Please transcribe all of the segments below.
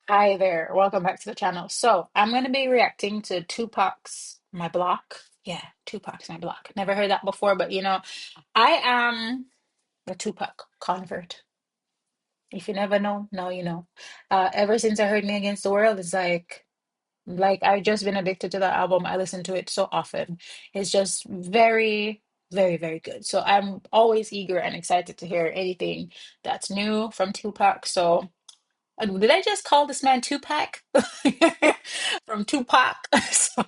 Hi there, welcome back to the channel. So I'm gonna be reacting to Tupac's My Block. Yeah, Tupac's My Block. Never heard that before, but I am a Tupac convert. If you never know, now you know. Ever since I heard Me Against the World, it's like I've just been addicted to that album. I listen to it so often. It's just very, very, very good. So I'm always eager and excited to hear anything that's new from Tupac. So did I just call this man Tupac? From Tupac. So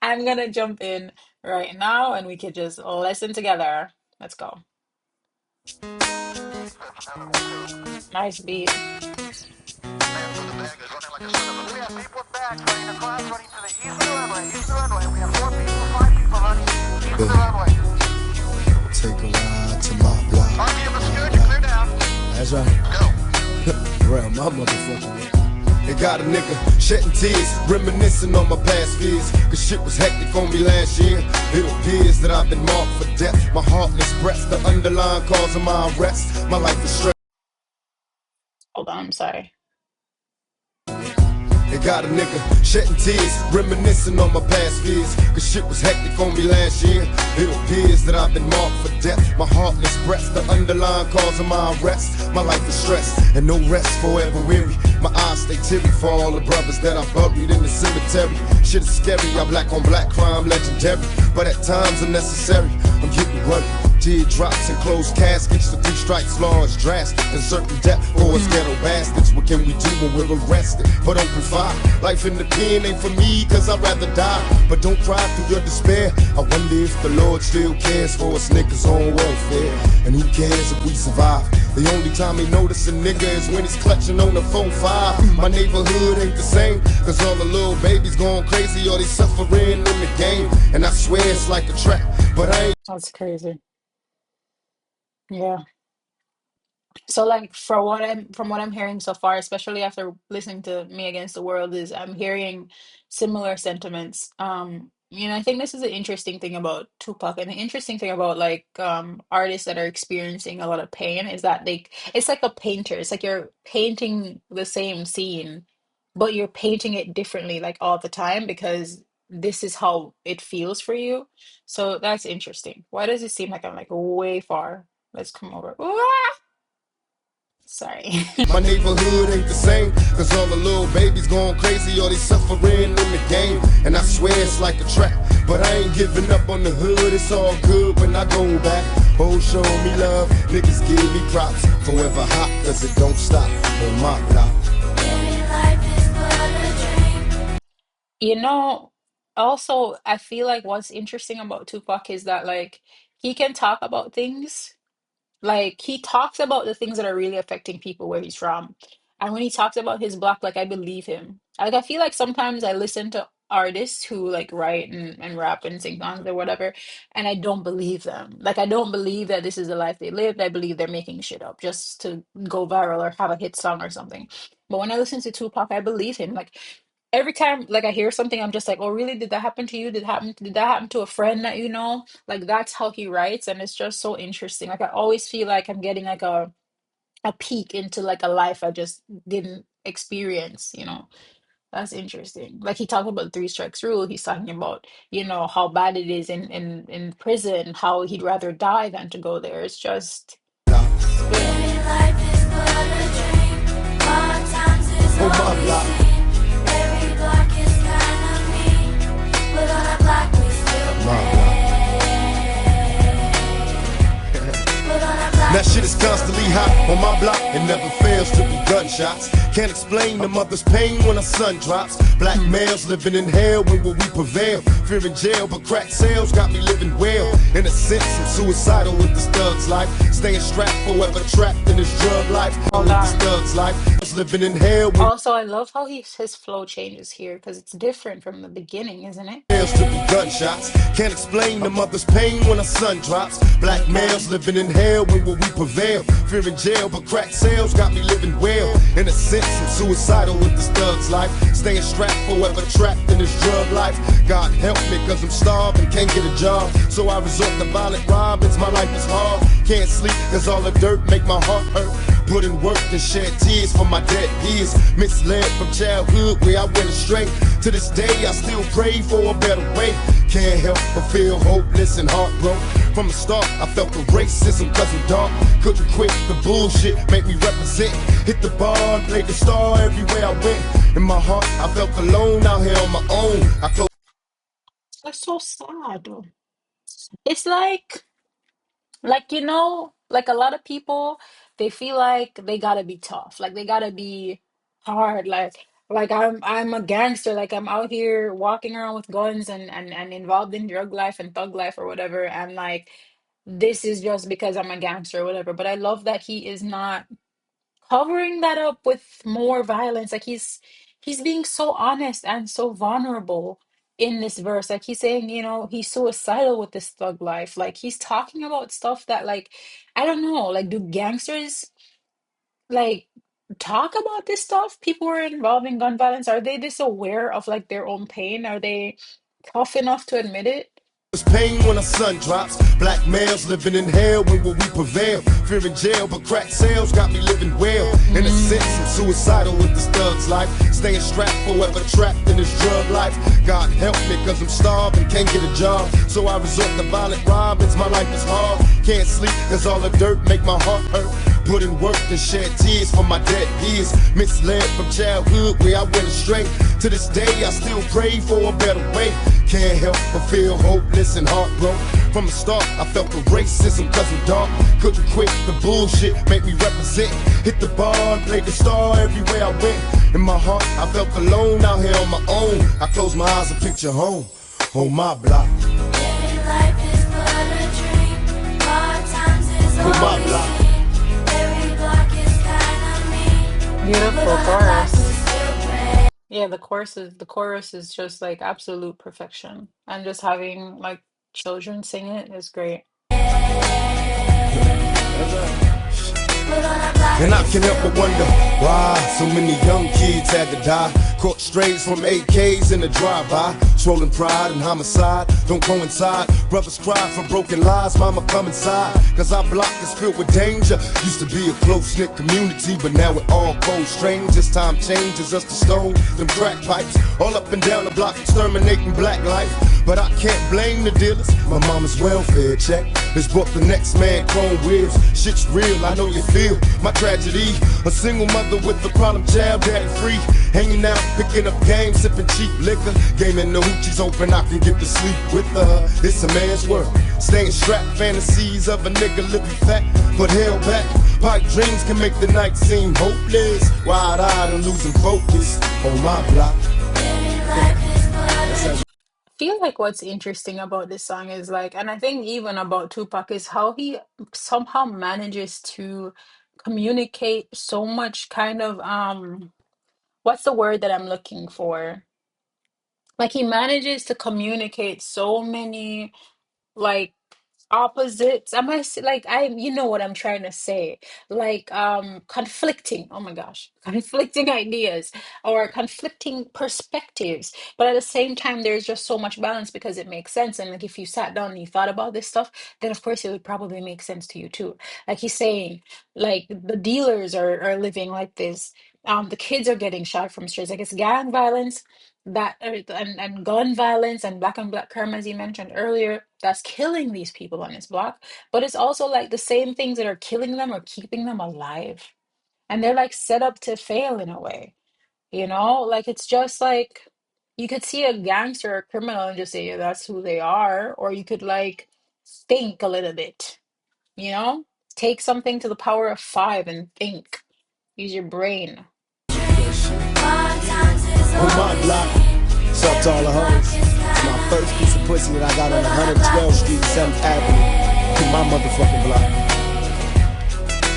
I'm gonna jump in right now and we could just listen together. Let's go. Nice beat. Take a ride to my block. That's right. Round my motherfucking way. It got a nigga shedding tears, reminiscing on my past fears. Cause shit was hectic on me last year. It appears that I've been marked for death. My heartless breaths, the underlying cause of my arrest. My life is straight. Hold on, I'm sorry. It got a nigga shedding tears, reminiscing on my past fears. Cause shit was hectic on me last year. It appears that I've been marked for death. My heartless breaths, the underlying cause of my arrest. My life is stress and no rest, forever weary. My eyes stay teary for all the brothers that I buried in the cemetery. Shit is scary, I'm black on black crime, legendary. But at times unnecessary, I'm getting worried. Teardrops and closed caskets, the 3 strikes law is drastic. And certain death for us ghetto bastards. What can we do when we're arrested? But don't confide, life in the pen ain't for me, cause I'd rather die. But don't cry through your despair. I wonder if the Lord still cares for us niggas on welfare. And who cares if we survive? The only time he notice a nigga is when he's clutching on the 4-5. My neighborhood ain't the same, cause all the little babies going crazy or they suffering in the game. And I swear it's like a trap, but I ain't. That's crazy. Yeah. So like for what I'm from what I'm hearing so far, especially after listening to Me Against the World, is I'm hearing similar sentiments. I think this is an interesting thing about Tupac, and the interesting thing about like artists that are experiencing a lot of pain is that it's like a painter. It's like you're painting the same scene, but you're painting it differently like all the time because this is how it feels for you. So that's interesting. Why does it seem like I'm like way far? Let's come over. Sorry. My neighborhood ain't the same, cause all the little babies going crazy or they suffering in the game. And I swear it's like a trap, but I ain't giving up on the hood. It's all good when I go back. Oh, show me love, niggas give me props. Forever hot, cause it don't stop on my block. You know, also, I feel like what's interesting about Tupac is that like he can talk about things. Like he talks about the things that are really affecting people where he's from. And when he talks about his black, like I believe him. Like I feel like sometimes I listen to artists who like write and rap and sing songs or whatever, and I don't believe them. Like I don't believe that this is the life they lived. I believe they're making shit up just to go viral or have a hit song or something. But when I listen to Tupac, I believe him. Like every time like I hear something, I'm just like, oh really? Did that happen to you? Did that happen to a friend that you know? Like that's how he writes, and it's just so interesting. Like I always feel like I'm getting like a peek into like a life I just didn't experience. That's interesting. Like he talked about the 3 strikes rule. He's talking about, how bad it is in prison, how he'd rather die than to go there. It's just yeah. On my block. That shit is constantly hot on my block. It never fails to be gunshots. Can't explain the mother's pain when a sun drops. Black males living in hell, when will we prevail? Fear in jail, but crack sales got me living well. In a sense, I'm suicidal with this thug's life. Staying strapped, forever trapped in this drug life. Hold With this on. thug's life, living in hell. Also, I love how his flow changes here because it's different from the beginning, isn't it? To be gunshots. Can't explain the mother's pain when a sun drops. Black males living in hell, when will we prevail? Fear in jail, but crack sales got me living well. In a sense, I'm suicidal with this thug's life. Staying strapped, forever trapped in this drug life. God help me cause I'm starving, can't get a job. So I resort to violent robins, my life is hard. Can't sleep cause all the dirt make my heart hurt. Put in work and shed tears for my dead years. Misled from childhood where I went astray. To this day I still pray for a better way. Can't help but feel hopeless and heartbroken. From the start I felt the racism cause I'm dark. Couldn't quit the bullshit, make me represent. Hit the bar and played the star everywhere I went. In my heart I felt alone out here on my own. I closed That's so sad. It's like like a lot of people, they feel like they gotta be tough, like they gotta be hard, like I'm a gangster, like I'm out here walking around with guns and involved in drug life and thug life or whatever, and like this is just because I'm a gangster or whatever. But I love that he is not covering that up with more violence. Like he's being so honest and so vulnerable in this verse. Like he's saying, he's suicidal with this thug life. Like he's talking about stuff that, like, I don't know, like, do gangsters like talk about this stuff? People who are involved in gun violence, are they this aware of like their own pain? Are they tough enough to admit it? It's pain when the sun drops. Black males living in hell, when will we prevail? Fear in jail, but crack sales got me living well. In a sense, I'm suicidal with this thug's life. Staying strapped, forever trapped in this drug life. God help me, cause I'm starving, can't get a job. So I resort to violent robins, my life is hard. Can't sleep, cause all the dirt make my heart hurt. Put in work and shed tears for my dead years. Misled from childhood where I went astray. To this day I still pray for a better way. Can't help but feel hopeless and heartbroken. From the start I felt the racism cause I'm dark. Couldn't quit the bullshit, make me represent. Hit the bar and played the star everywhere I went. In my heart I felt alone out here on my own. I close my eyes and picture home on my block. Living life is but a dream. Hard times is On all my we block. see. Every block is kinda mean. But Beautiful on the block we chorus. still pray. Yeah, the chorus is just like absolute perfection. And just having like children sing it is great. But on the block And I we can help but still wonder pray. why so many young kids had to die. Caught strays from AKs in the drive-by. Swollen pride and homicide don't coincide. Brothers cry for broken lives, mama come inside. Cause our block is filled with danger. Used to be a close-knit community, but now we're all cold strangers. Time changes us to stone them crack pipes. All up and down the block exterminating black life. But I can't blame the dealers. My mama's welfare check has bought the next man chrome wheels. Shit's real, I know you feel my tragedy. A single mother with a problem child, daddy free. Hanging out, picking up games, sipping cheap liquor. Gaming the hoochies open, I can get to sleep with her. It's a man's world. Staying strapped, fantasies of a nigga living fat, but held back. Pipe dreams can make the night seem hopeless. Wide-eyed and losing focus on my block. Living life is but a Feel like what's interesting about this song is like, and I think even about Tupac, is how he somehow manages to communicate so much kind of what's the word that I'm looking for? Like he manages to communicate so many like opposites. Am I like, I you know what I'm trying to say, like conflicting, oh my gosh, conflicting ideas or conflicting perspectives, but at the same time there's just so much balance because it makes sense. And like if you sat down and you thought about this stuff, then of course it would probably make sense to you too. Like he's saying, like the dealers are living like this, the kids are getting shot from streets, like it's gang violence that and gun violence and black on black crime, as you mentioned earlier, that's killing these people on this block. But it's also like the same things that are killing them or keeping them alive, and they're like set up to fail in a way, like it's just like you could see a gangster or a criminal and just say, yeah, that's who they are. Or you could like think a little bit, you know take something to the power of five and think, use your brain. dream. Hard times is On all my we block. see. What's up to all the Every block hoes? is It's my kinda first piece of pussy that I got on 112th Street, 7th Avenue. In my motherfucking block.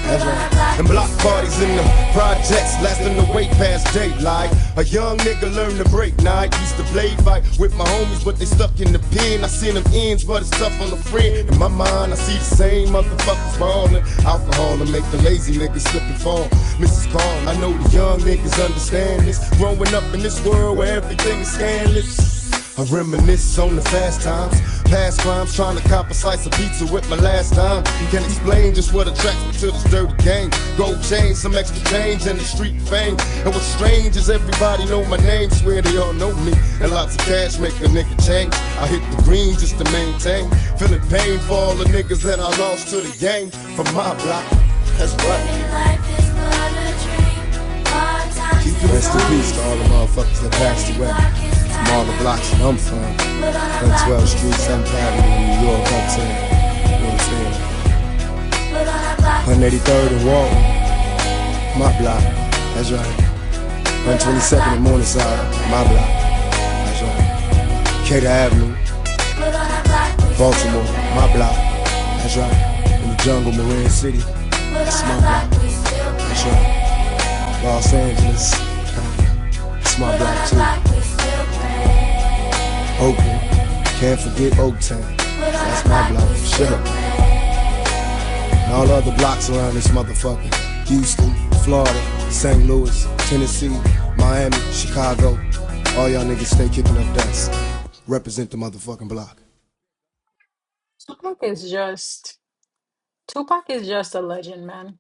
That's right. And block parties in the projects lasting the way past daylight. A young nigga learned to break night. Used to play fight with my homies, but they stuck in the pen. I seen them ends, but it's tough on the friend. In my mind, I see the same motherfuckers falling. Alcohol to make the lazy niggas slip and fall. Mrs. Carl, I know the young niggas understand this. Growing up in this world where everything is scandalous. I reminisce on the fast times, past crimes, trying to cop a slice of pizza with my last time. Can't explain just what attracts me to this dirty game. Gold chain, some extra change, and the street fame. And what's strange is everybody know my name, swear they all know me. And lots of cash make a nigga change. I hit the green just to maintain. Feeling pain for all the niggas that I lost to the game from my block. That's right. Rest in peace to all the motherfuckers that passed away from all the blocks that I'm from. 112th Street, 7th Avenue, New York, uptown. You know what I'm saying? 183rd and Walton, my block. That's right. 122nd and Morningside, my block. That's right. Cater Avenue, Baltimore, my block. That's right. In the jungle, Marin City, that's my block. That's right. Los Angeles, that's my block too. Oakland, can't forget Oaktown, that's my block, sure. And all the other blocks around this motherfucker. Houston, Florida, St. Louis, Tennessee, Miami, Chicago. All y'all niggas stay kicking up dust. Represent the motherfucking block. Tupac is just Tupac is just a legend, man.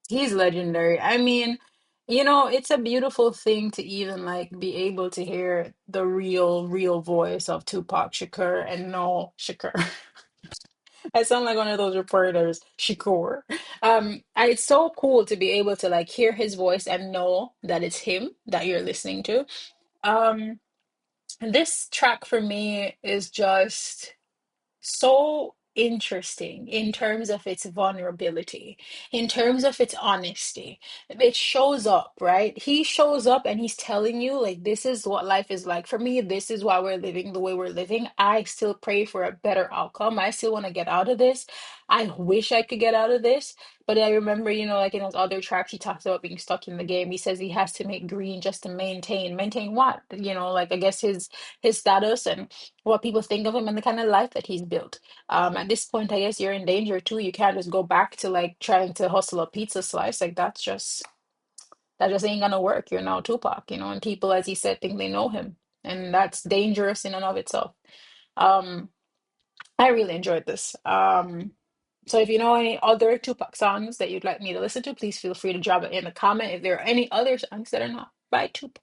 He's legendary. I mean, it's a beautiful thing to even like be able to hear the real voice of Tupac Shakur and know Shakur. I sound like one of those reporters, Shakur. It's so cool to be able to like hear his voice and know that it's him that you're listening to. Um, this track for me is just so interesting in terms of its vulnerability, in terms of its honesty. It shows up, right? He shows up and he's telling you, like, this is what life is like for me. This is why we're living the way we're living. I still pray for a better outcome. I still want to get out of this. I wish I could get out of this. But I remember, like in his other tracks, he talks about being stuck in the game. He says he has to make green just to maintain what? Like I guess his status and what people think of him and the kind of life that he's built. At this point, I guess you're in danger too. You can't just go back to like trying to hustle a pizza slice. Like that just ain't gonna work. You're now Tupac, and people, as he said, think they know him, and that's dangerous in and of itself. Um, I really enjoyed this. So if you know any other Tupac songs that you'd like me to listen to, please feel free to drop it in the comment. If there are any other songs that are not by Tupac,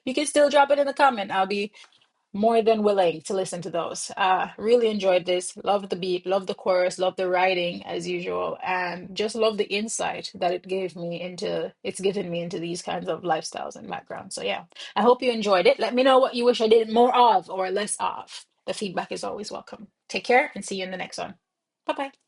you can still drop it in the comment. I'll be more than willing to listen to those. Really enjoyed this. Love the beat, love the chorus, love the writing as usual, and just love the insight that it's given me into these kinds of lifestyles and backgrounds. So yeah, I hope you enjoyed it. Let me know what you wish I did more of or less of. The feedback is always welcome. Take care and see you in the next one. Bye bye.